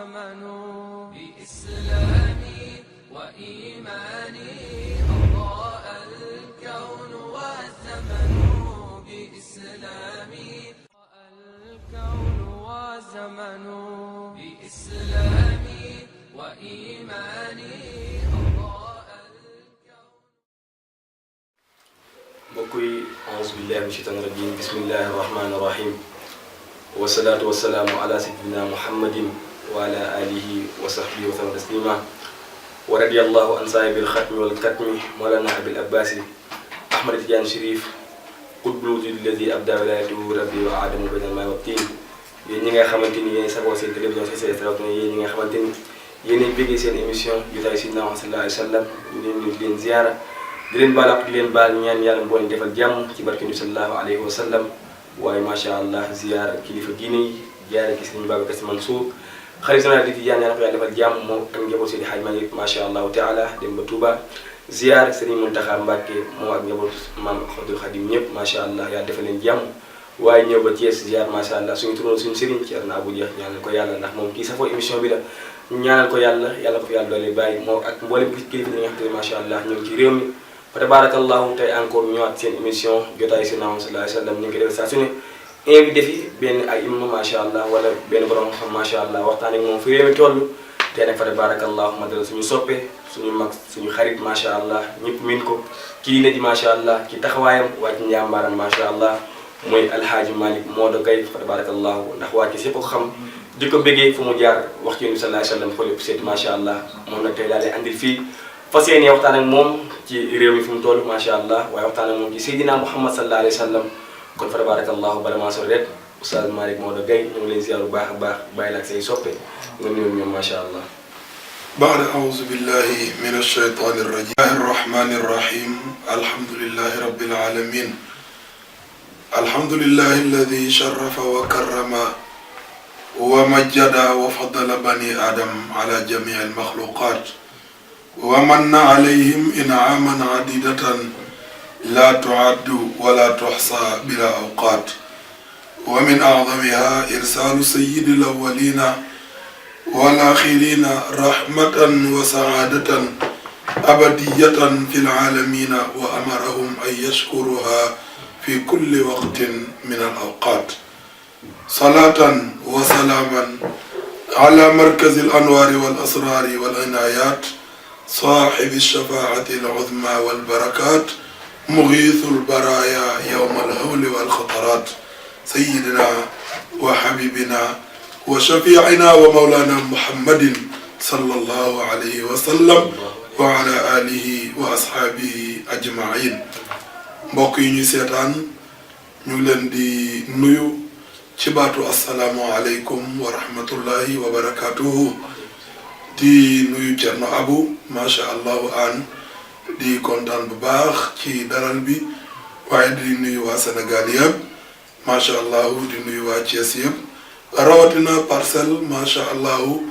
وزمن بإسلامي وإيماني أضاء الكون والزمن بإسلامي الكون والزمن بإسلامي وإيماني أضاء الكون. بكوي أعوذ بالله من الشيطان الرجيم بسم الله الرحمن الرحيم والصلاة والسلام على سيدنا محمد وعلى آله وصحبه وسلم تسليما ورضي الله عن صاحب الختم والكتم مولانا أبي العباس أحمد تجان شريف قطب الوجود الذي أبدى ولايته ربي وآدم بين الماء والطين. yéen ñi nga xamante ni yéen sagoo seen télévision CCS rawatina yéen ñi nga xamante ni yéen bëggee seen émission jotaay Seydina Muhammad sallallahu alayhi wa sallam ñu leen di leen ziyaara di leen baal ak di leen baal ñaan yàlla mboolem defal jàmm ci barke bi sallallahu alayhi wa sallam waaye macha allah ziyaara kilifa diine yi jaare ki Sëriñ Babacar Sy Mansour xalifa général di Tijaan ñaan ko yàlla defal jàmm moom ak njaboot Seydi Hadji Malick macha allahu taala dem ba Touba ziyaar Sëriñ Muntaxa Mbàkke moom ak njaboot maam Ahmadul Xadim ñëpp macha allah yàlla defal leen jàmm waaye ñëw ba Thiès ziar macha allah suñu turoon suñu sëriñ ci Arna Abou Dia ñaanal ko yàlla ndax moom kii safoo émission bi la ñaanal ko yàlla ko fi yàlla doole bàyyi moom ak mboolem kilifa yi nga xam te ne macha allah ñu ngi ci réew mi fa tabarakallahu tey encore ñëwaat seen émission jotaay Seydina Muhammad sallallahu alayhi wa sallam ñu ngi koy def saa su ne invité fi benn ay imam macha allah wala benn borom xam macha allah waxtaan ak moom fi réew mi toll tey nag fa tabarakallahu ma dal suñu soppe suñu mag suñu xarit macha allah ñëpp min ko kii ne di macha allah ci taxawaayam waaye ci njàmbaaram macha allah mooy alhaaji Malick Maodo Gaye fa tabarakallahu ndax waa ci yëpp ko xam di ko bëggee fu mu jaar wax ci Yonent bi sallallahu alayhi wa sallam xool yëpp seet macha allah moom nag tey daal di andil fii fas yéene waxtaan ak moom ci réew mi fu mu toll macha allah waaye waxtaan ak moom ci Seydina Muhammad sallallahu alayhi wa sallam kon fa tabarakallahu bala maa sori rek Oustaz Malick Maodo Gaye ñu ngi leen ziar bu baax a baax bàyyi la ak say soppe nga nuyu ñoom macha allah. بعد أعوذ بالله من الشيطان الرجيم الله الرحمن الرحيم الحمد لله رب العالمين الحمد لله الذي شرف وكرم ومجد وفضل بني آدم على جميع المخلوقات ومن عليهم إنعاما عديدة لا تعد ولا تحصى بلا أوقات ومن أعظمها إرسال سيد الأولين والآخرين رحمة وسعادة أبدية في العالمين وأمرهم أن يشكرها في كل وقت من الأوقات صلاة وسلاما على مركز الأنوار والأسرار والعنايات صاحب الشفاعة العظمى والبركات مغيث البرايا يوم الهول والخطرات سيدنا وحبيبنا وشفيعنا ومولانا محمد صلى الله عليه وسلم وعلى آله وأصحابه أجمعين mbokk yi ñuy seetaan ñu leen di nuyu ci baatu assalaamu aleykum wa rahmatullahi wa barakatuhu di nuyu Cerno Abu macha allahu an di kontaan bu baax ci dalal bi waaye di nuyu waa Sénégal yëpp macha allahu di nuyu waa Thiès yëpp rawatina Parcelles macha allahu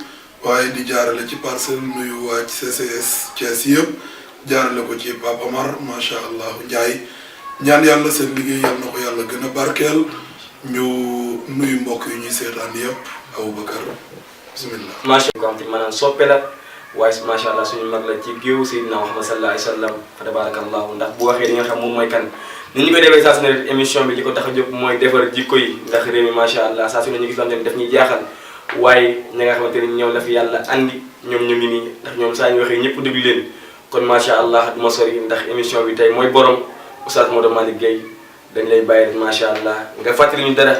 waaye di jaarale ci Parcelles nuyu waa CCS Thiès yëpp jaarale ko ci Papa Omar macha allahu Ndiaye ñaan yàlla seen liggéey yal na ko yàlla gën a barkeel ñu nuyu mbokk yi ñuy seetaan yëpp Aboubacar bismillah. macha allah maanaam soppe la waaye macha allah suñu mag la ci géew Seydina Muhammad sallallahu alayhi wa sallam fa tabarakallahu ndax bu waxee di nga xam moom mooy kan ni ñu koy defee saa su ne émission bi li ko tax a jóg mooy defar jikko yi ndax réew mi macha allah saa su ne ñu gis lante ni daf ñuy jaaxal waaye ñi nga xamante ni ñoom la fi yàlla andi ñoom ñu ngi nii ndax ñoom saa ñu waxee ñëpp déglu leen kon macha allah du ma sori ndax émission bi tey mooy borom Oustaz Maodo Malick Gaye dañ lay bàyyi macha allah nga fàttali ñu dara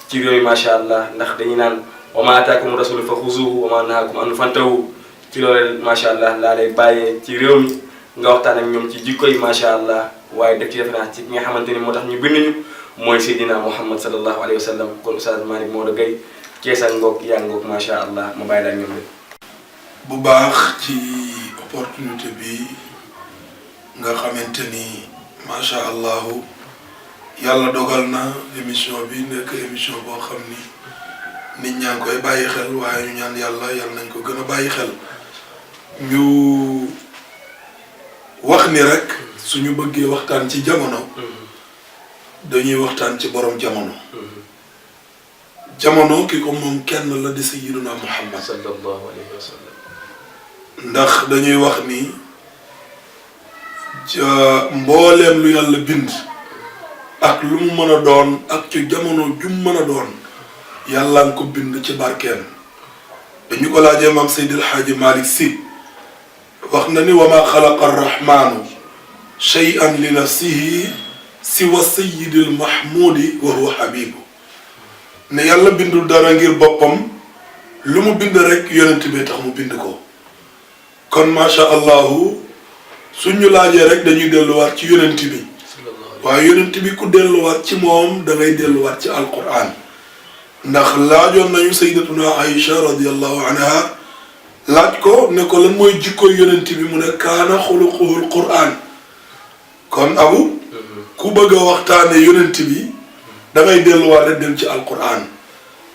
ci réew mi macha allah ndax dañuy naan wa maa ataakum rasul fa xuzuhu wa maa nahaakum anhu fantahu ci loolu macha allah laa lay bàyyee ci réew mi nga waxtaan ak ñoom ci jikko yi macha allah waaye def ci référence ci ki nga xamante ni moo tax ñu bind ñu mooy Seydina Muhammad sallallahu alayhi wa sallam kon Oustaz Malick Maodo Gaye keesal ngoog yaa ngoog macha allah ma bàyyi la ak ñoom de. bu baax ci opportunité bi nga xamante ni macha allahu yàlla dogal na émission bi nekk émission boo xam ni nit ñaa ngi koy bàyyi xel waaye ñu ñaan yàlla nañ ko gën a bàyyi xel ñu wax ni rek suñu bëggee waxtaan ci jamono dañuy waxtaan ci borom jamono jamono ki ko moom kenn la di sayyiduna Muhammad sallallahu alayhi wa sallam. ndax dañuy wax ni mbooleem lu yàlla bind ak lu mu mën a doon ak ci jamono jum mën a doon yàlla nga ko bind ci barkeem. dañu ko laajee maam Seydil Haaji Malick Sy wax na ni wa ma xalaqa arrahmanu shay'an li nafsihi siwa sayyidil mahmudi wa huwa habibu ne yàlla bindul dara ngir boppam lu mu bind rek yonent bi tax mu bind ko. kon macha allahu suñu laajee rek dañuy delluwaat ci yonent bi waaye yonent bi ku delluwaat ci moom da ngay delluwaat ci alquran ndax laajoon nañu sayyidatuna Aïcha radiyallahu anha laaj ko ne ko lan mooy jikko yonent bi mu ne kaana xuluquhul quran. kon abu ku bëgg a waxtaane yonent bi da ngay delluwaat rek dem ci alquran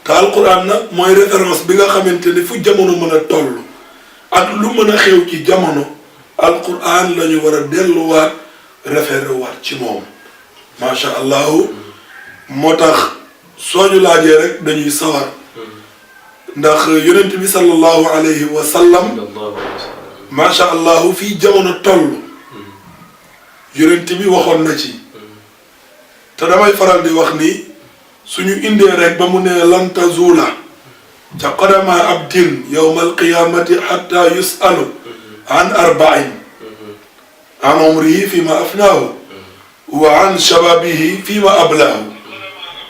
te alquran nag mooy référence bi nga xamante ne fu jamono mën a toll ak lu mën a xew ci jamono alquran la ñu war a delluwaat référé waat ci moom macha allahu. moo tax soo ñu laajee rek dañuy sawar ndax yonent bi sallallahu alayhi wa sallam macha allahu fii jamono toll yonent bi waxoon na ci te damay faral di wax ni suñu indee rek ba mu ne lan tazula ca qadama abdin yawma alqiyamati hatta yusalu an arba'in an umrihi fi ma afnaahu wa an shababihi fi ma ablaahu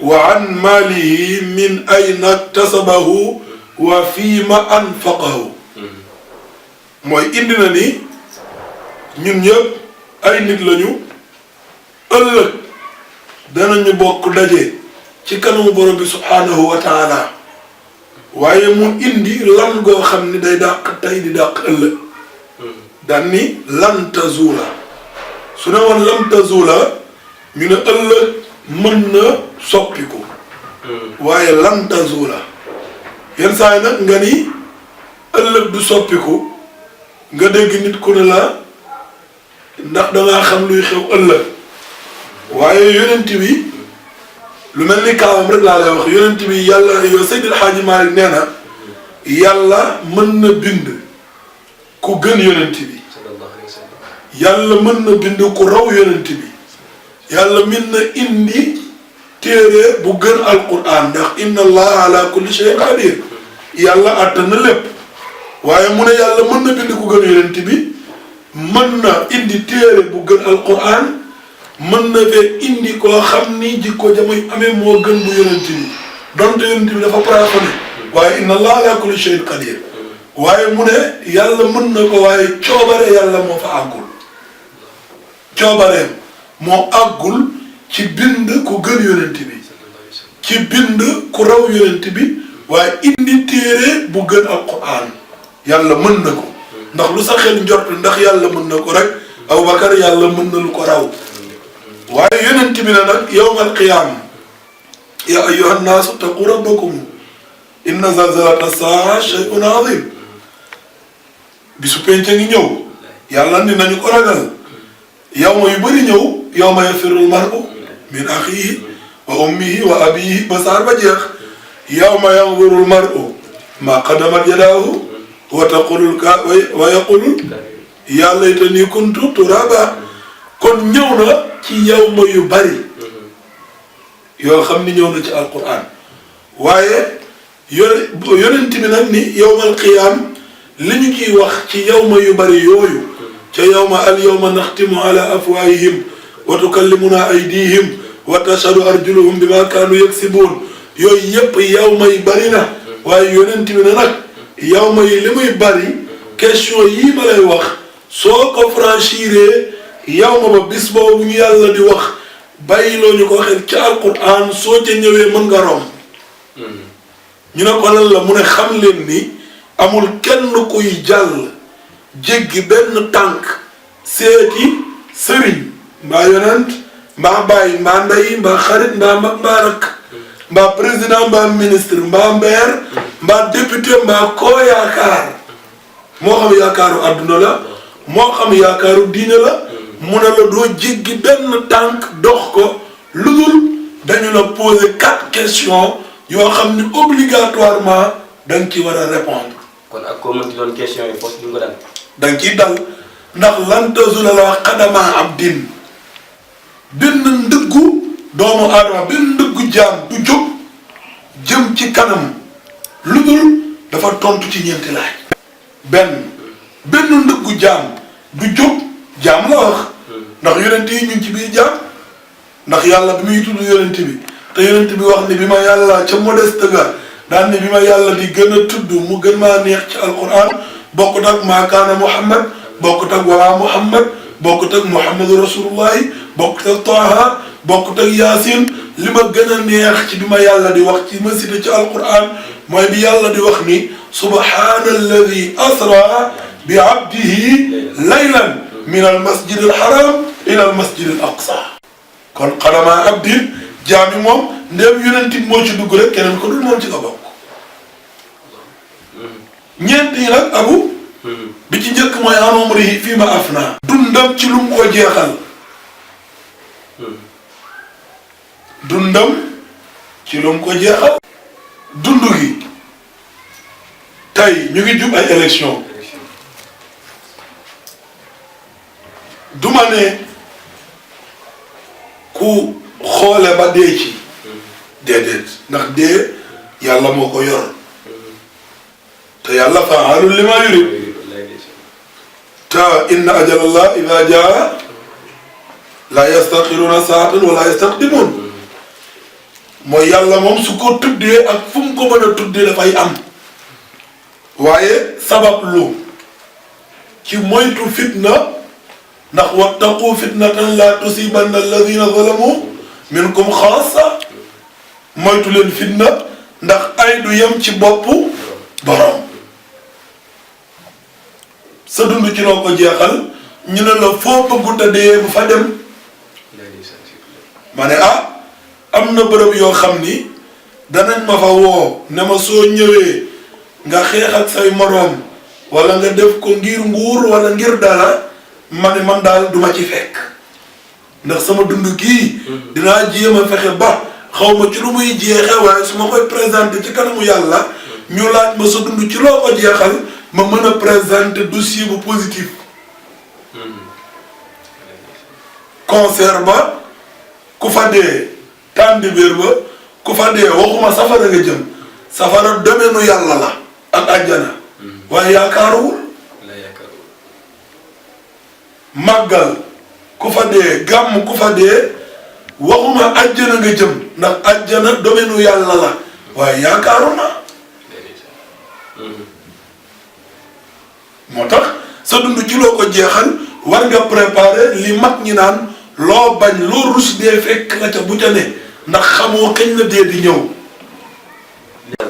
wa an maalihi min ayna iktasabahu wa fi ma anfaqahu. mooy indi na ni ñun ñëpp ay nit lañu ëllëg danañu bokk daje ci kanamu borom bi subhaanahu wa taala waaye mu indi lan goo xam ni day dàq tey di dàq ëllëg daan ni lan tazula su ne woon lan tazula ñu ne ëllëg mën na soppiku waaye lan tazula yenn saa yi nag nga ni ëllëg du soppiku nga dégg nit ku ne la ndax dangaa xam luy xew ëllëg waaye yonent bi lu mel ni kaawam rek laa lay wax yonent bi yàlla yow Seydil Hadji Malick nee na yàlla mën na bind ku gën yonent bi yàlla mën na bind ku raw yonent bi yàlla mën na indi téere bu gën alquran ndax inna allaha ala kulli shay'in qadir yàlla àttan na lépp waaye mu ne yàlla mën na bind ku gën yonent bi mën na indi téere bu gën alquran mën na fee indi koo xam ni jikko jamoy amee moo gën bu yonent bi donte yonent bi dafa plafonné waaye inna allaha ala kulli shay'in qadir waaye mu ne yàlla mën na ko waaye coobare yàlla moo fa àggul coobareem moo àggul ci bind ku gën yonent bi ci bind ku raw yonent bi waaye indi téere bu gën alquran yàlla mën na ko ndax lu sa xel njort ndax yàlla mën na ko rek Abubakar yàlla mën na lu ko raw waaye yonent bi ne nag yawmal qiyaama ya ayyuhan naasu taqu rabbakum inna zalzalata saa shay'un azim bisu penc ngi ñëw yàlla ni nañu ko ragal yawma yu bëri ñëw yawma yafirul mar'u min axiihi wa ummihi wa abiihi ba saar ba jeex yawma yanzurul mar'u ma qaddamat yadaahu wa yaqulul ya laytani kuntu turaba kon ñëw na ci yawma yu bari yoo xam ni ñëw na ci alquran waaye yonent bi nag ni yawmal qiyaam li ñu ciy wax ci yawma yu bari yooyu ca yawma al yawma naxtimu ala afwaahihim wa tukallimuna aydihim wa tashhadu arjuluhum bima kaanu yaksibuun yooyu yëpp yawma yi bari na waaye yonent bi ne nag yawma yi li muy bari question yii ma lay wax soo ko franchiré yawma ba bis boobu ñu yàlla di wax bàyyiloo ñu ko xel ci alquran soo ca ñëwee mën nga romb ñu ne ko lan la mu ne xam leen ni amul kenn kuy jàll jéggi benn tànk seeti sëriñ mbaa yonent mbaa bàyyi mbaa ndey mbaa xarit mbaa mag mbaa rakk mbaa président mbaa ministre mbaa maire mbaa député mbaa koo yaakaar moo xam yaakaaru àdduna la moo xam yaakaaru diine la mu ne la doo jéggi benn tànk dox ko lu dul dañu la poser 4 questions yoo xam ne obligatoirement da nga ci war a répondre. kon ak koo mënti doon question yi foofu ñu ko dal. da nga ciy dal ndax lan tazula la wax xadama abdin benn ndëggu doomu aadama benn ndëggu jaam du jóg jëm ci kanam lu dul dafa tontu ci ñeenti laaj. benn ndëggu jaam du jóg jaam la wax ndax yonent yi ñu ngi ci biir jaam ndax yàlla bi muy tudd yonent bi te yonent bi wax ni bi ma yàlla ca modeste ga daan ne bi ma yàlla di gën a tudd mu gën maa neex ci alquran bokkut ak maakaana Muhammad bokkut ak wala Muhammad bokkut ak Muhammadu rasulullahi bokkut ak Taha bokkut ak Yaasin li ma gën a neex ci bi ma yàlla di wax ci ma cité ci alquran mooy bi yàlla di wax ni subhaana alladi asra bi abdihi laylan min al masjid al haram ila al masjid al aqsa kon xadamaa abdin jaami moom ndéem yonent bi moo ci dugg rek keneen ko dul moom ci nga bokk ñeent yi nag abu bi ci njëkk mooy an umrihi fii ma afna dundam ci lu mu ko jeexal dundam ci lu mu ko jeexal dund gi tey ñu ngi jub ay élection duma ne ku xoole ba dee ci déedéet ndax dee yàlla moo ko yor te yàlla fa'aalun limaa yurid te inna ajalallah idaa jaa laa yastaxiruuna saa'atan wa laa yastaqdimuun mooy yàlla moom su ko tuddee ak fu mu ko mën a tuddee dafay am waaye sabab lu ci moytu fitna ndax wattaqu fitnatan laa tusibanna alladina zalamu minkum xaasa moytu leen fitna ndax ay du yem ci boppu borom sa dund ci loo ko jeexal ñu ne la foo bëggut a dee bu fa dem ma ne am na bërëb yoo xam ni danañ ma fa woo ne ma soo ñëwee nga xeex ak say moroom wala nga def ko ngir nguur wala ngir dara ma ne man daal duma ci fekk ndax sama dund gii dinaa jéem a fexe ba xaw ma ci lu muy jeexe waaye su ma koy présenté ci kanamu yàlla ñu laaj ma sa dund ci loo ko jeexal ma mën a présenter dossier bu positif concert ba ku fa dee tàndibéer ba ku fa dee waxuma safara nga jëm safara domaine yàlla la ak àjjana waaye yaakaaruwul màggal ku fa dee gàmm ku fa dee waxuma àjjana nga jëm ndax àjjana domaine yàlla la waaye yaakaaru na moo tax sa dund ci loo ko jeexal war nga préparer li mag ñi naan loo bañ loo rus dee fekk la ca bu ca ne ndax xamoo kañ la dee di ñëw.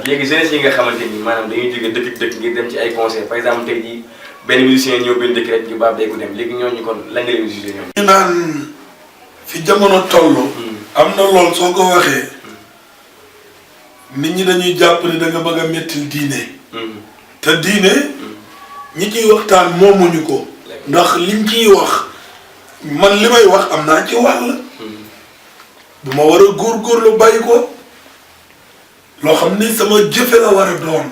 léegi jeunesse yi nga xamante ni maanaam dañuy jóge dëkk dëkk ngir dem ci ay concert par exemple tey jii benn musicien ñëw benn dëkk rek ñu baab day ko dem léegi ñooñu kon lan nga leen jugé ñoom. ñu naan fi jamono toll. am na lool soo ko waxee nit ñi dañuy jàpp ni da nga bëgg a mettil diine. te diine ñi ciy waxtaan moomuñu ko. ndax liñ ciy wax man li may wax am naa ci wàll. bu ma war a góorgóorlu bàyyi ko loo xam ni sama jëfe la war a doon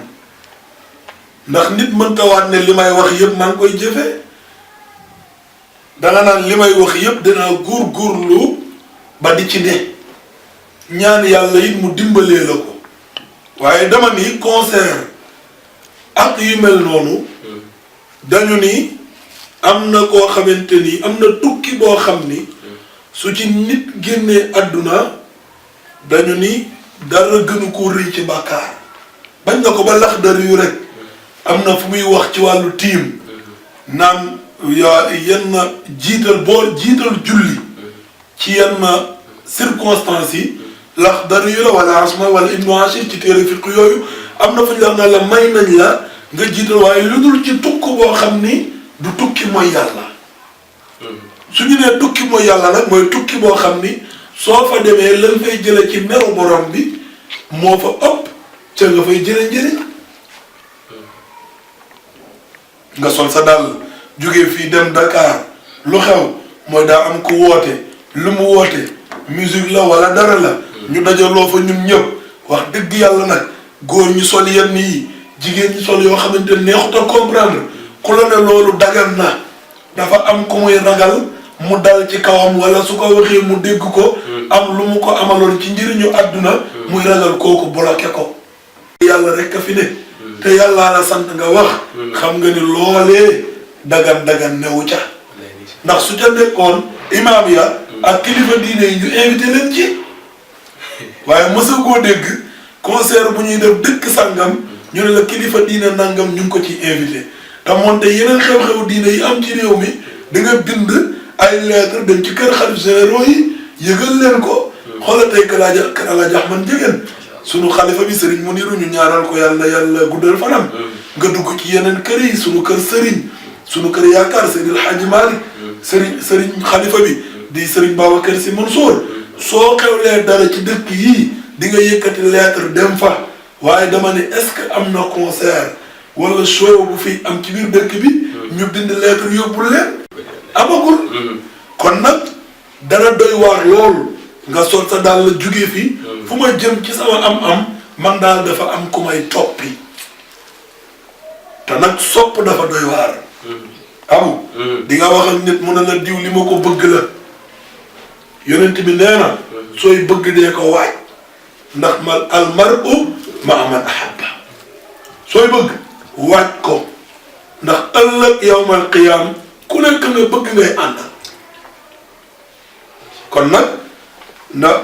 ndax nit mënta waat ne li may wax yëpp maa ngi koy jëfe danga naan li may wax yëpp dinaa góorgóorlu ba di ci ne ñaan yàlla it mu dimbalee la ko waaye dama ni concert ak yu mel noonu dañu ni am na koo xamante ni am na tukki boo xam ni su ci nit génnee àdduna dañu ni dara gënu ko rëy ci bàkkaar bañ na ko ba Laxdari yu rek am na fu muy wax ci wàllu tiim naan yenn jiital julli ci yenn circonstances yi Laxdari yu la wala asma wala Ibnu Ashir ci téere fiq yooyu am na fu ñu wax na la may nañ la nga jiital waaye lu dul ci tukk boo xam ni du tukki mooy yàlla su ñu nee tukki mooy yàlla nag mooy tukki boo xam ni soo fa demee lan fay jële ci meru borom bi moo fa ëpp ca nga fay jële njëriñ nga sol sa dàll jógee fii dem Dakar lu xew mooy daa am ku woote lu mu woote musique la wala dara la ñu dajaloo fa ñun ñëpp wax dëgg yàlla nag góor ñu sol yenn yi jigéen ñi sol yoo xamante ne neexut a comprendre ku la ne loolu dagan na dafa am ku muy ragal mu dal ci kawam wala su ko waxee mu dégg ko am lu mu ko amaloon ci njëriñu àdduna muy ragal kooku bloqué ko yàlla rek a fi ne te yàllaa la sant nga wax xam nga ni loolee dagan newu ca ndax su ca nekkoon imaam ya ak kilifa diine yi ñu invité leen ci waaye mësa koo dégg concert bu ñuy def dëkk sàngam ñu ne la kilifa diine nangam ñu ngi ko ci invité te moonte yeneen xew-xew diine yi am ci réew mi da nga bind ay lettre dem ci kër xalif généraux yi yëgal leen ko xoolal tey kër Alaaji Ahmad Ndiéguène sunu xalifa bi Serigne Muniru ñu ñaanal ko yàlla guddal fanam nga dugg ci yeneen kër yi sunu kër Serigne sunu kër yaakaar Seydil Hadji Malick Serigne xalifa bi di Serigne Babacar Sy Mansour soo xewlee dara ci dëkk yii di nga yëkkati lettre dem fa waaye dama ne est-ce que am na concert wala show bu fi am ci biir dëkk bi ñu bind lettre yóbbul leen amagul kon nag dana doy waar loolu nga sol sa daal la jugee fi fu ma jëm ci sama am man daal dafa am ku may toppi te nag sopp dafa doy waar amu di nga wax ak nit mu ne la diw li ma ko bëgg la yonent bi nee na sooy bëgg dee ko waaj ndax al mar'u ma'a man ahabba sooy bëgg waaj ko ndax ëllëg yawmal qiyaam ku nekk nga bëgg ngay ànd kon nag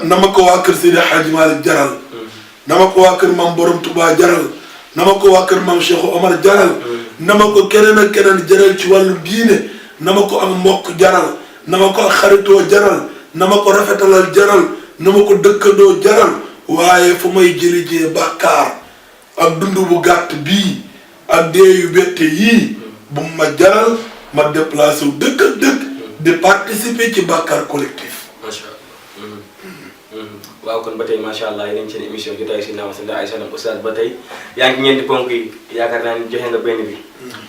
na ma ko waa kër Seydi Hadji Malick jaral na ma ko waa kër Maam Borom Touba jaral na ma ko waa kër Maam Cheikh Omar jaral na ma ko keneen ak keneen jaral ci wàllu diine na ma ko am mbokk jaral na ma ko xaritoo jaral na ma ko rafetalal jaral na ma ko dëkkandoo jaral waaye fu may jëlijee bàkkaar ak dund bu gàtt bii ak dee yu bette yii bu ma jaral ma déplacé wu dëkk ak dëkk di participer ci bàkkaar collectif. macha allah. waaw kon ba tey macha allah yéen a ngi seen émission jotaay si naam seen ay sanam oustaz ba tey yaa ngi ñeenti ponk yi yaakaar naa ni joxe nga benn bi.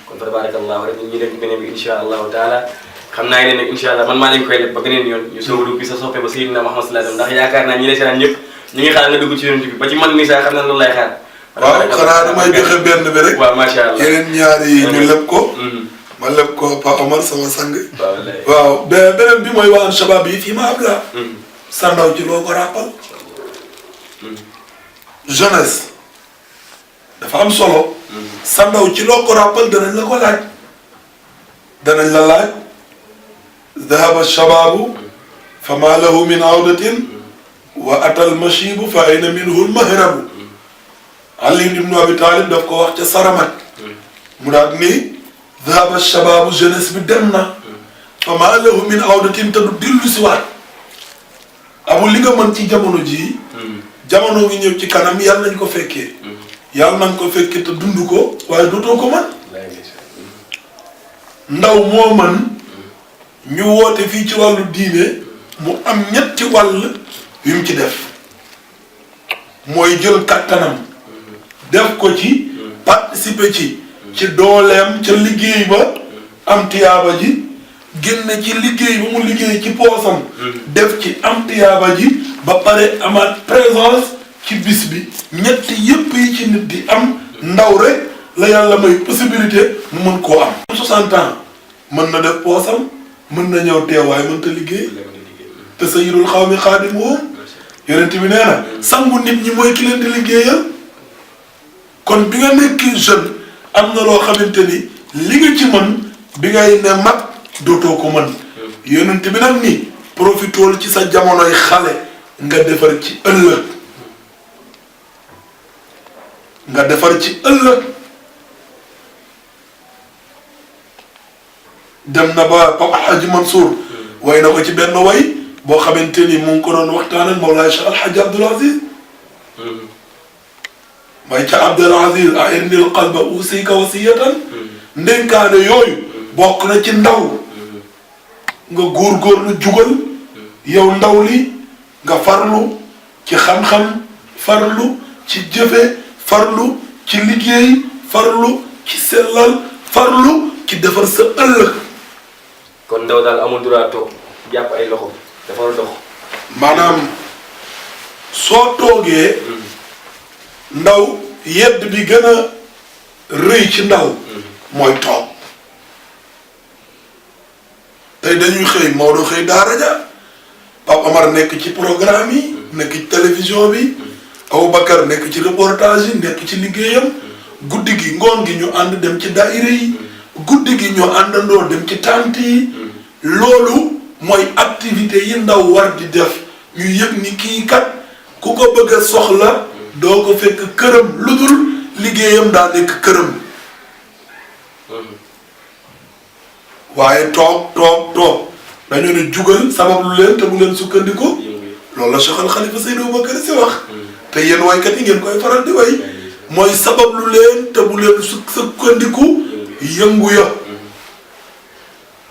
kon fa tabarakallah rek ñu dem ci beneen bi incha allahu taala xam naa ne nag incha allah man maa leen koy def ba beneen yoon ñu soog a dugg sa soppe ba Seydina Muhammad sallallahu alayhi wasallam ndax yaakaar naa ñi lay seetaan ñëpp ñu ngi xaar nga dugg ci yonent bi ba ci man mii sax xam naa loolu lay xaar. waaw xanaa damay joxe benn bi rek. waaw macha allah yeneen ñaari yi ñu leb ko. ma leb ko Pa Omar sama sang. waaw beneen bi mooy waan shabab yi fii ma ab la. sa ndaw ci loo ko rappal. jeunesse dafa am solo. sa ndaw ci loo ko rappal danañ la ko laaj. danañ la laaj. dhahaba shababu fa ma lahu min awdatin wa atal mashibu fa ayna minhu al-mahrabu. Ali ibn Abi Talib daf ko wax ca Saramat mu daal ni dhahaba shababu jeunesse bi dem na fa ma lahu min awdatin te du dillu si waat amul li nga mën ci jamono jii jamono ngi ñëw ci kanam yàlla nañ ko fekkee yàlla nañ ko fekkee te dund ko waaye dootoo ko mën ndaw moo mën ñu woote fii ci wàllu diine mu am ñetti wàll yu mu ci def mooy jël kattanam def ko ci participer ci dooleem ca liggéey ba am tiyaaba ji génn ci liggéey ba mu liggéey ci poosam def ci am tiyaaba ji ba pare amaat présence ci bis bi ñetti yépp yi ci nit di am ndaw rek la yàlla may possibilité mu mën koo am 60 ans mën na def poosam mën na ñëw teewaay mën ta liggéey te sayyidul xawmi xaadimuhum yonent bi nee na sangu nit ñi mooy ki leen di liggéeyal kon bi nga nekk jeune am na loo xamante ni li nga ci mën bi ngay ne mag dootoo ko mën yonent bi nag ni profitool ci sa jamonoy xale nga defar ci ëllëg dem na ba Papa Hadji Mansour way na ko ci benn way boo xamante ni mu ngi ko doon waxtaan ak Mawlaay Cheikh Alhaji Abdoul Aziz may ca Abdoul Aziz a irnil qalba usika wasiyatan ndénkaane yooyu bokk na ci ndaw nga góorgóorlu jugal yow ndaw li nga farlu ci xam-xam farlu ci jëfe farlu ci liggéey farlu ci sellal farlu ci defar sa ëllëg. kon ndaw daal amul droit toog jàpp ay loxo dafa war a dox. maanaam soo toogee ndaw yedd bi gën a rëy ci ndaw mooy toog tey dañuy xëy Maodo xëy daara ja Pape Amar nekk ci programme yi nekk ci télévision bi Aboubacar nekk ci reportage yi nekk ci liggéeyam guddi gi ngoon gi ñu ànd dem ci daayira yi guddi gi ñu àndandoo dem ci tànt yi loolu mooy activité yi ndaw war di def ñu yëg ni kii kat ku ko bëgg a soxla doo ko fekk këram lu dul liggéeyam daa nekk këram waaye toog dañu ne jugal sabab lu leen te bu leen sukkandiku loolu la Cheikh Al Khalifa Seydou Bakar si wax te yéen waykat yi ngeen koy faral di way mooy sabab lu leen te bu leen sukkandiku yëngu ya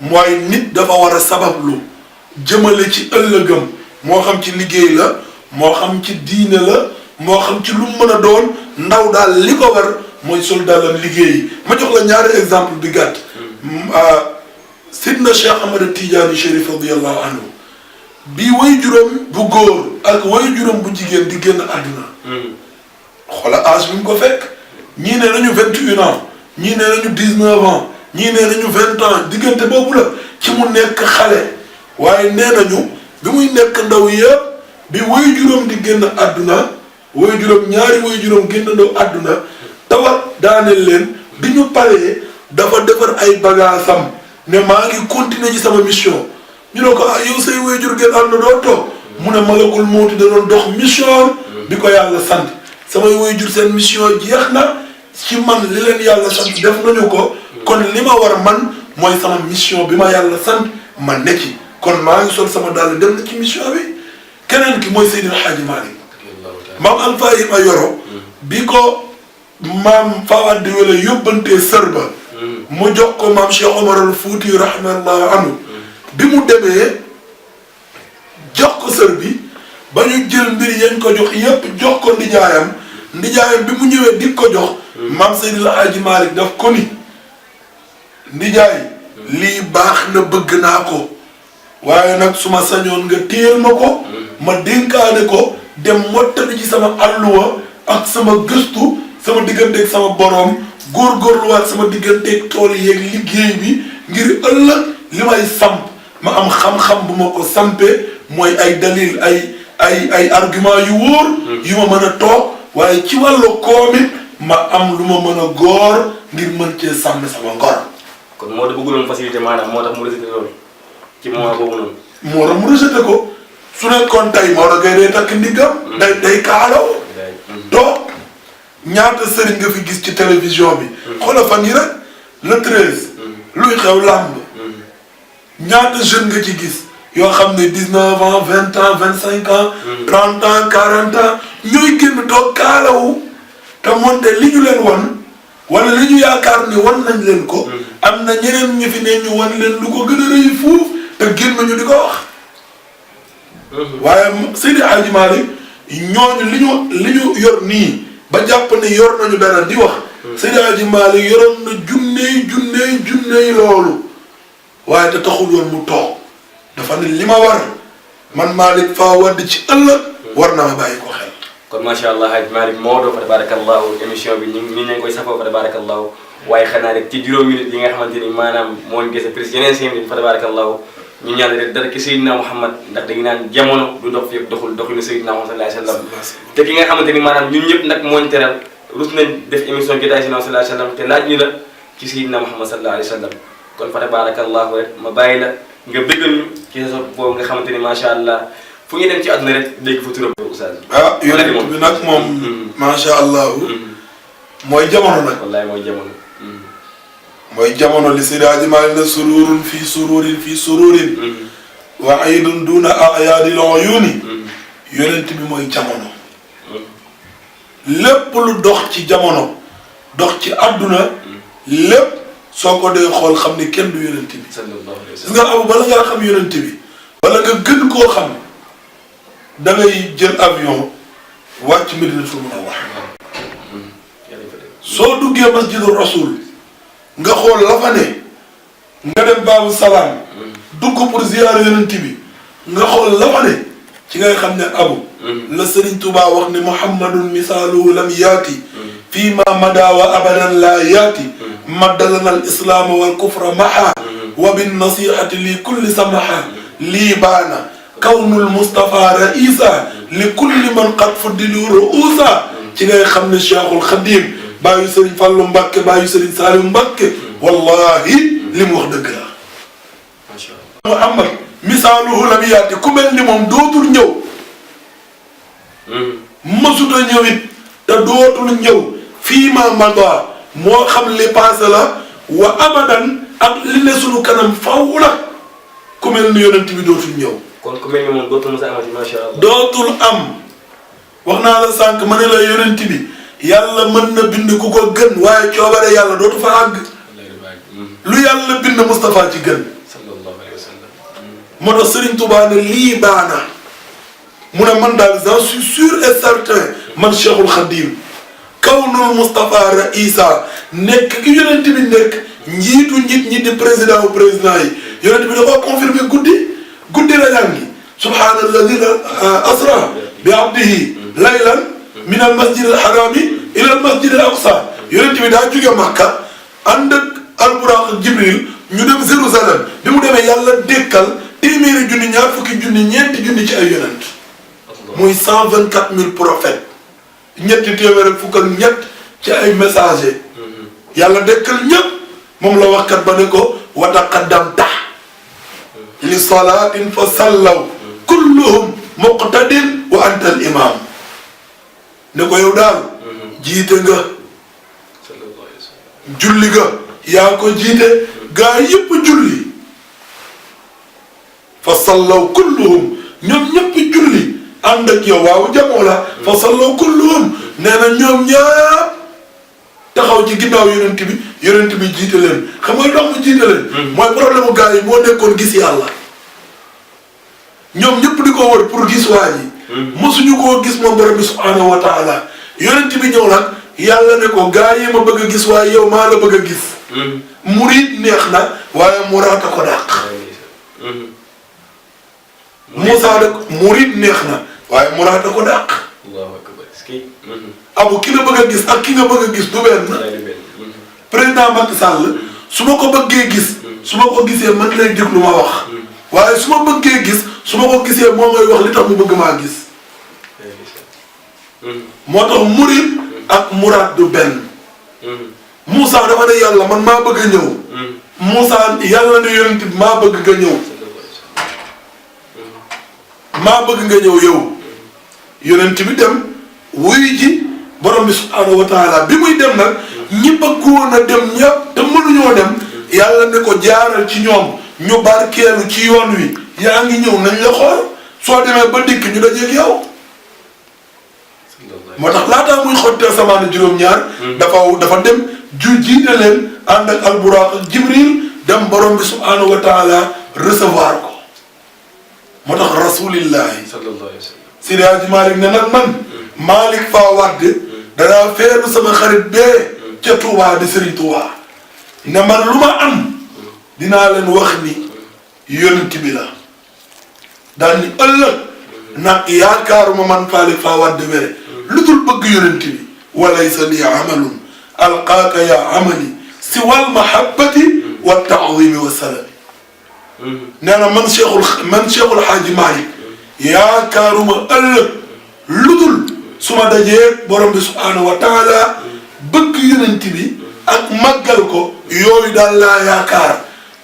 mooy nit dafa war a sabablu jëmale ci ëllëgam moo xam ci liggéey la moo xam ci diine la moo xam ci lu mën a doon ndaw daal li ko war mooy soldaalam liggéey ma jox la ñaari exemple bi gàtt sidna Cheikh Ahmad Tidiane Chérif radiyallahu anhu bi way juróom bu góor ak way juróom bu jigéen di génn àdduna xoola âge bi mu ko fekk ñii ne nañu 21 ans ñii ne nañu 19 ans ñii ne nañu 20 ans diggante boobu la ci mu nekk xale waaye nee nañu bi muy nekk ndaw yëpp bi way juróom di génn àdduna way juróom ñaari way juróom génn ndaw àdduna tawat daaneel leen bi ñu paree dafa defar ay bagaasam ne maa ngi continuer ci sama mission ñu ne ko yow say way jur génn àdduna doo toog mu ne malakul mawti da doon dox mission bi ko yàlla sant samay way jur seen mission jeex na ci man li leen yàlla sant def nañu ko kon li ma war man mooy sama mission bi ma yàlla sant ma ne ci kon maa ngi sol sama dàll dem na ci mission bi keneen ki mooy Seydil Hadji Malick maam Alpha Ima Yoro bi ko maam Fawad di wala yóbbantee sër ba mu jox ko maam Cheikh Omar al Fouti rahimahullahu anhu bi mu demee jox ko sër bi ba ñu jël mbir yañ ko jox yépp jox ko ndijaayam bi mu ñëwee di ko jox maam Seydil Hadji Malick daf ko ni ndijaay lii baax na bëgg naa ko waaye nag su ma sañoon nga téyel ma ko ma dénkaane ko dem mottali ci sama alluwa ak sama gëstu sama digganteeg sama boroom góorgóorluwaat sama digganteeg tool yeeg liggéey bi ngir ëllëg li may samp ma am xam-xam bu ma ko sampee mooy ay dalil ay argument yu wóor yu ma mën a toog waaye ci wàllu koomit ma am lu ma mën a góor ngir mën cee sàmm sama ngor. kon moo da bëgguloon facilité maanaam moo tax mu rejeté loolu ci moment boobu noonu. moo tax mu rejeté ko su nekkoon tey moo da ngay day takk ndiggam day kaalaw toog ñaata sëriñ nga fi gis ci télévision bi xoolal fan yi rek le 13 luy xew làmb ñaata jeune nga ci gis yoo xam ne 19 ans 20 ans 25 ans 30 ans 40 ans ñooy génn toog kaalawu te moonte li ñu leen wan wala li ñu yaakaar ni wan nañ leen ko am na ñeneen ñu fi ne ñu wan leen lu ko gën a rëy fuuf te génn ñu di ko wax waaye Seydi Hadji Malick ñooñu li ñu yor nii ba jàpp ne yor nañu dara di wax Seydi Hadji Malick yoroon na junney loolu waaye te taxul woon mu toog dafa ne li ma war man Malick faa wadd ci ëllëg war na ma bàyyi ko xel. kon macha allah Hadji Malick Maodo fa tabarakallahu émission bi ñu ngi koy safoo fa tabarakallahu waaye xanaa rek ci juróomi minutes yi nga xamante ni maanaam moo ngi gis prise yeneen 5 minutes fa tabarakallahu ñu ñaan rek dara ki Seydina Muhammad ndax dañu naan jamono du dox fi doxul doxul Seydina Muhammad sallallahu alayhi wa sallam te ki nga xamante ni maanaam ñun ñëpp nag moo ñu teral rus nañ def émission jotaay Seydina sallallahu alayhi wa sallam te laaj ñu la ci Seydina Muhammad sallallahu alayhi wa sallam kon fa tabarakallahu rek ma bàyyi la nga bëggal ñu ci sa boobu nga xamante ni macha allah fu ñu dem ci àdduna rek dégg fa turam oustaz yonent bi nag moom macha allah mooy jamono nag wallahi mooy jamono mooy jamono li Seydi Hadji Malick na sururun fii sururin wa aydun duna ayaadil uyuni yonent bi mooy jamono lépp lu dox ci jamono dox ci àdduna lépp soo ko dee xool xam ni kenn du yonent bi gis nga abu bala ngaa xam yonent bi wala nga gën koo xam da ngay jël avion wàcc Madinatul Munawwara soo duggee masjidul rasul nga xool la fa ne nga dem baabu salaam dugg pour ziyaara yonent bi nga xool la fa ne ci ngay xam ne abu la Serigne Touba wax ni muhammadun misaaluhu lam yaati fii ma mada wa abadan la yaati maddalana al islaama wal kufra maha wa bin nasihati li kulli samaha lii baana kawnul Mustafa raisa li kulli man qad fuddilu ruusa ci ngay xam ne Cheikhul Khadim bàyyi Serigne Fallou Mbacké bàyyi Serigne Saliou Mbacké wallahi li mu wax dëgg la. macha allah Muhammad misaaluhu lam yaati ku mel ni moom dootul ñëw. mësuta ñëw it te dootul ñëw fii ma mada moo xam li passé la wa abadan ak li ne sunu kanam faw la ku mel ni yonent bi dootul ñëw. kon ku mel ni moom dootul mos a amati macha allah. dootul am wax naa la sànq ma ne la yonent bi yàlla mën na bind ku ko gën waaye coobare yàlla dootu fa àgg. lu yàlla bind Moustapha ci gën. sallallahu alayhi wa sallam. moo tax Serigne Touba ne lii baana mu ne man daal j'en suis sûr et certain man Cheikhul Khadim kawnul Moustapha raisa nekk ki yonent bi nekk njiitu njiit ñi di président wu président yi yonent bi da koo confirmé guddi rajaan gi subhaanalladi asra bi abdihi laylan min al masjid al harami ila al masjid al aqsa yonent bi daa jóge Makka ànd ak alburaq ak Jibril ñu dem Jérusalem bi mu demee yàlla dékkal téeméeri junni ñaar fukki junni ñeenti junni ci ay yonent muy 124 000 prophètes ñetti téeméer ak fukk ak ñett ci ay messager yàlla dékkal ñëpp moom la waxkat ba ne ko wa taqaddamta li salaatin fa sallaw kulluhum muqtadin wa anta al imam ne ko yow daal jiite nga julli nga yaa ko jiite gaa yëpp julli fa sallaw kulluhum ñoom ñëpp julli ànd ak yow waaw jamoo la fa sallaw kulluhum nee na ñoom ñëpp taxaw ci ginnaaw yonent bi jiite leen xam nga dox mu jiite leen mooy problème gaa yi moo nekkoon gis yàlla ñoom ñëpp di ko wër pour gis waa ji mosuñu koo gis moom borom bi subhanahu wa taala yonent bi ñëw nag yàlla ne ko gaa yi ma bëgg a gis waaye yow maa la bëgg a gis murid neex na waaye muraata ko dàq Moussa de murid neex na waaye muraata ko dàq abu ki nga bëgg a gis ak ki nga bëgg a gis du benn président Macky Sall su ma ko bëggee gis su ma ko gisee man lay déglu ma wax waaye su ma bëggee gis su ma ko gisee moo may wax li tax mu bëgg maa gis moo tax murid ak muraad du benn Moussa dafa ne yàlla man maa bëgg a ñëw Moussa yàlla ne yonent bi maa bëgg nga ñëw maa bëgg nga ñëw yow yonent bi dem wuy ji borom bi subhaanahu wa taala bi muy dem nag ñi bëggoon a dem ñëpp te mënuñoo dem yàlla ne ko jaaral ci ñoom ñu barkeelu ci yoon wi yaa ngi ñëw nañ la xool soo demee ba dikk ñu dajeeg yow moo tax laataa muy xotti asamaan juróom-ñaar dafa dem jiite leen ànd ak alburaq ak Jibril dem borom bi subhaanahu wa taala recevoir ko moo tax rasulillahi Seydi Hadji Malick ne nag man Malick Fa Wade danaa feeru sama xarit bee ca Touba di Serigne Touba ne man lu ma am dinaa leen wax ni yonent bi la daal ni ëllëg nag yaakaaruma man Malick Fa Wade wére lu dul bëgg yonent bi walaysa li amalun alqaaka ya amali si wal mahabbati wa taadimi wa salami nee na man Cheikhul Hadji Malick yaakaaruma ëllëg lu dul su ma dajee borom bi subhaanahu wa taala bëgg yonent bi ak màggal ko yooyu daal laa yaakaar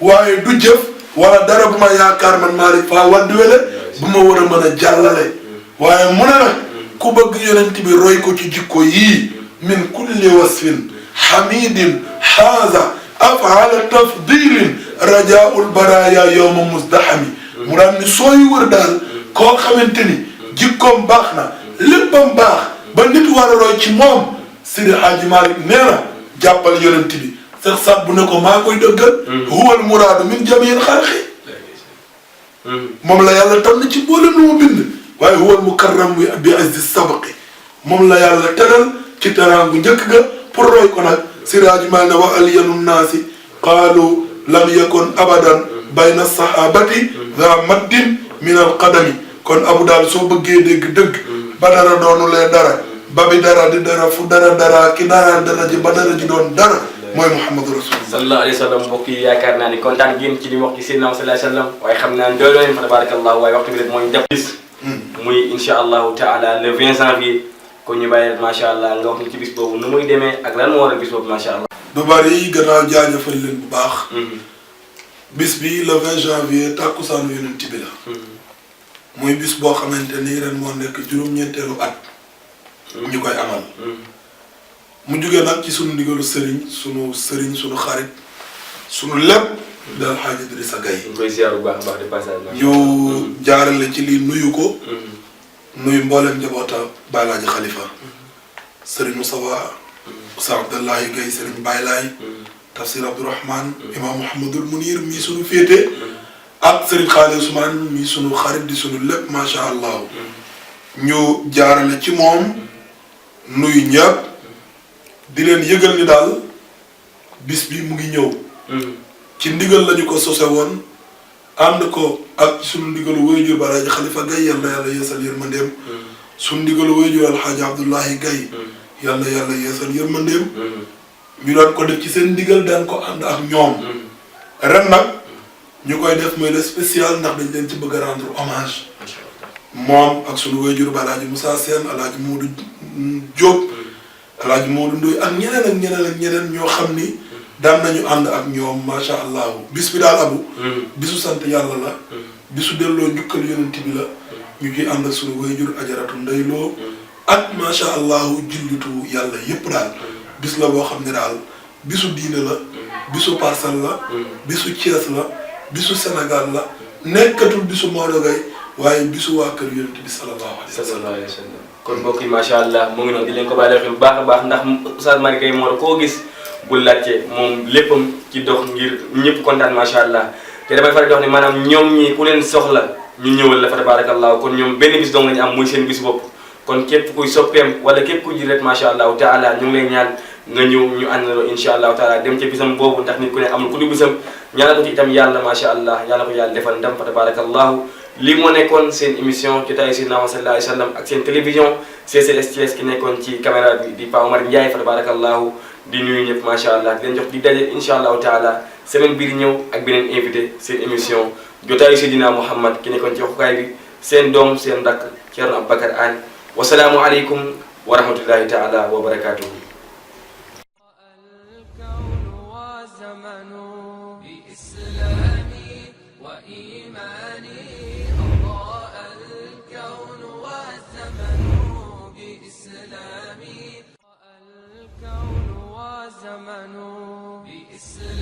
waaye du jëf wala dara bu ma yaakaar man Malick Fa Wade wele bu ma war a mën a jàllale waaye mu ne nag ku bëgg yonent bi roy ko ci jikko yii min kulli wasfin hamidin haza afala tafdilin rajaul baraya yowma muzdahami mu daan ni sooy wër daal koo xamante ni jikkoom baax na léppam baax ba nit war a roy ci moom Seydi Hadji Malick nee na jàppal yonent bi sax sax bu ne ko maa koy dëggal huwal muraadu min jamil xalqi moom la yàlla tam na ci boole nu mu bind waaye huwal mukarram bi azzi sabqi moom la yàlla teral ci teraangu njëkk ga pour roy ko nag Seydi Hadji Malick ne wa alyanu nnaasi qaalu lam yakun abadan bayna sahabati dha maddin min alqadami kon abu daal soo bëggee dégg dëgg ba dara doonulee dara ba bi dara di dara fu dara ki dara ji ba dara ji doon dara mooy Muhammadu Rasulullah sallallahu alayhi wa sallam. mbokk yi yaakaar naa ni kontaan ngeen ci li mu wax ci Seydina sallallahu alayhi wa sallam waaye xam naa ne dooloo leen fa tabarakallahu waaye waxtu bi rek mooy def bis muy insha allahu taala le 20 janvier kon ñu bàyyi macha allah nga wax ni ci bis boobu nu muy demee ak lan moo war a bis boobu macha allah. du bari gannaaw jaajëfal leen bu baax bis bi le 20 janvier tàkkusaanu yonent bi la muy bis boo xamante ni ren moo nekk juróom-ñeenteelu at ñu koy amal mu jógee nag ci sunu ndigalu sëriñ sunu xarit sunu lépp daal Hadj Idrissa Gaye ñu koy ziar bu baax a baax de passage. ñu jaarale ci lii nuyu ko nuyu mboolem njaboota Baye Laaji Khalifa sëriñ Moustapha Oustaz Abdallahi Gaye sëriñ Baye Laay Tafsir Abdourahmane imam Mouhamadul Munir mii sunu féete ak sëriñ Xaali Ousmane mii sunu xarit di sunu lépp macha allah ñu jaarale ci moom nuyu ñëpp di leen yëgal ni daal bis bi mu ngi ñëw ci ndigal lañu ko sose woon ànd ko ak sunu ndigalu waajur ba Alaaji Xalifa Gaye yal na yàlla yeesal yërmandeem sunu ndigalu waajur Alxaaji Abdullahi Gaye yal na yàlla yeesal yërmandeem ñu doon ko def ci seen ndigal daan ko ànd ak ñoom ren nag ñu koy def mooy le spécial ndax dañ leen ci bëgg a rendre hommage moom ak sunu waajur ba Alaaji Moussa Sène Alaaji Moodu Diop Alaaji Moodu Ndoy ak ñeneen ñoo xam ni daan nañu ànd ak ñoom macha allah bis bi daal abu bisu sant yàlla la bisu delloo njukkal yonent bi la ñu ciy ànd ak sunu waajur ajaratu ndeyloo ak macha allah jullitu yàlla yépp daal bis la boo xam ne daal bisu diine la bisu Parcelles la bisu Thiès la bisu Sénégal la nekkatul bisu Maodo Gaye waaye bisu waa kër yonent bi sallallahu alayhi wa sallam kon mbokk yi macha allah mu ngi noonu di leen ko bàyyi xel bu baax a baax ndax Oustaz Malick Gaye moo koo gis bul laajte moom léppam ci dox ngir ñëpp kontaan macha allah te damay faral di wax ne maanaam ñoom ñi ku leen soxla ñu ñëwal la fa tabarakallah kon ñoom benn bis dong lañu am muy seen bis bopp kon képp kuy soppeem wala képp kuy ji rek macha allah taala ñu ngi lay ñaan nga ñëw ñu àndandoo incha allah taala dem ca bisam boobu ndax nit ku ne amul ku du bisam ñaanal ko ci itam yàlla macha allah yàlla ko yàlla defal ndam fa tabarakallahu lii moo nekkoon seen émission jotaayu Seydina sallallahu alayhi wa sallam ak seen télévision CCS Thiès ki nekkoon ci caméra bi di Pa Omar Ndiaye fa tabarakallahu di nuyu ñëpp macha allah di leen jox di daje incha allahu taala semaine bii di ñëw ak beneen invité seen émission jotaayu Seydina Mouhammad ki nekkoon ci waxukaay bi seen doom seen rakk Thierno Aboubacar Anne wasalaamu aleykum wa rahmatullahi taala wa barakatuhu. بإسلام